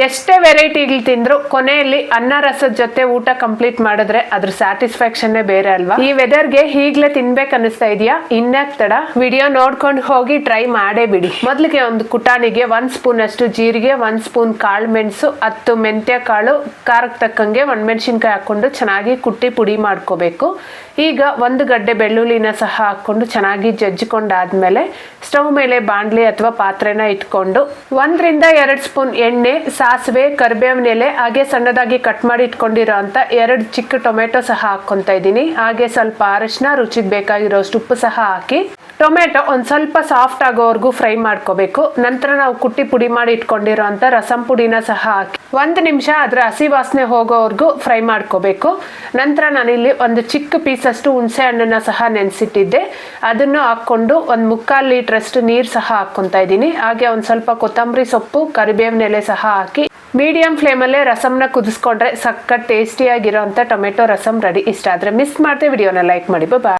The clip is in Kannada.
ಎಷ್ಟೇ ವೆರೈಟಿಗಳು ತಿಂದ್ರು ಕೊನೆಯಲ್ಲಿ ಅನ್ನ ರಸದ ಜೊತೆ ಊಟ ಕಂಪ್ಲೀಟ್ ಮಾಡಿದ್ರೆ ಅದ್ರ ಸ್ಯಾಟಿಸ್ಫ್ಯಾಕ್ಷನ್ನೇ ಬೇರೆ ಅಲ್ವಾ. ಈ ವೆದರ್ಗೆ ಈಗ್ಲೇ ತಿನ್ಬೇಕು ಅನಿಸ್ತಾ ಇದೆಯಾ? ಇನ್ಯಾಕ್ ತಡ, ವಿಡಿಯೋ ನೋಡ್ಕೊಂಡು ಹೋಗಿ ಟ್ರೈ ಮಾಡೇ ಬಿಡಿ. ಮೊದಲಿಗೆ ಒಂದು ಕುಟಾಣಿಗೆ 1 ಸ್ಪೂನ್ ಅಷ್ಟು ಜೀರಿಗೆ, 1 ಸ್ಪೂನ್ ಕಾಳು ಮೆಣಸು, 10 ಮೆಂತ್ಯ ಕಾಳು, ಖಾರಕ್ಕೆ ತಕ್ಕಂಗೆ ಒಣಮೆಣಸಿನ್ಕಾಯಿ ಹಾಕೊಂಡು ಚೆನ್ನಾಗಿ ಕುಟ್ಟಿ ಪುಡಿ ಮಾಡ್ಕೋಬೇಕು. ಈಗ 1 ಗಡ್ಡೆ ಬೆಳ್ಳುಳ್ಳಿನ ಸಹ ಹಾಕೊಂಡು ಚೆನ್ನಾಗಿ ಜಜ್ಜಿಕೊಂಡಾದ್ಮೇಲೆ ಸ್ಟವ್ ಮೇಲೆ ಬಾಂಡ್ಲಿ ಅಥವಾ ಪಾತ್ರೆನ ಇಟ್ಕೊಂಡು 1 ರಿಂದ 2 ಸ್ಪೂನ್ ಎಣ್ಣೆ, ಸಾಸಿವೆ, ಕರಿಬೇವಿನ ಎಲೆ, ಹಾಗೆ ಸಣ್ಣದಾಗಿ ಕಟ್ ಮಾಡಿ ಇಟ್ಕೊಂಡಿರೋ ಅಂತ 2 ಚಿಕ್ಕ ಟೊಮೆಟೊ ಸಹ ಹಾಕೊಂತ ಇದ್ದೀನಿ. ಹಾಗೆ ಸ್ವಲ್ಪ ಅರಿಶಿನ, ರುಚಿಗೆ ಬೇಕಾಗಿರೋಷ್ಟು ಉಪ್ಪು ಸಹ ಹಾಕಿ ಟೊಮೆಟೊ ಒಂದ್ ಸ್ವಲ್ಪ ಸಾಫ್ಟ್ ಆಗೋವರೆಗೂ ಫ್ರೈ ಮಾಡ್ಕೋಬೇಕು. ನಂತರ ನಾವು ಕುಟ್ಟಿ ಪುಡಿ ಮಾಡಿ ಇಟ್ಕೊಂಡಿರೋ ಅಂತ ರಸಂ ಪುಡಿನ ಸಹ ಹಾಕಿ 1 ನಿಮಿಷ ಅದ್ರ ಹಸಿ ವಾಸನೆ ಹೋಗೋವರೆಗೂ ಫ್ರೈ ಮಾಡ್ಕೋಬೇಕು. ನಂತರ ನಾನಿಲ್ಲಿ ಒಂದು ಚಿಕ್ಕ ಪೀಸ್ ಅಷ್ಟು ಹುಣಸೆ ಹಣ್ಣನ್ನ ಸಹ ನೆನೆಸಿಟ್ಟಿದ್ದೆ, ಅದನ್ನು ಹಾಕೊಂಡು 1/4 ಲೀಟರ್ ಅಷ್ಟು ನೀರು ಸಹ ಹಾಕೊಂತ ಇದ್ದೀನಿ. ಹಾಗೆ ಒಂದ್ ಸ್ವಲ್ಪ ಕೊತ್ತಂಬರಿ ಸೊಪ್ಪು, ಕರಿಬೇವಿನ ಎಲೆ ಸಹ ಹಾಕಿ ಮೀಡಿಯಂ ಫ್ಲೇಮಲ್ಲೇ ರಸಂನ ಕುದಿಸ್ಕೊಂಡ್ರೆ ಸಖತ್ ಟೇಸ್ಟಿಯಾಗಿರೋ ಅಂತ ಟೊಮೆಟೊ ರಸಂ ರೆಡಿ. ಇಷ್ಟ ಆದ್ರೆ ಮಿಸ್ ಮಾಡದೆ ವಿಡಿಯೋನ ಲೈಕ್ ಮಾಡಿ. ಬಾಯ್.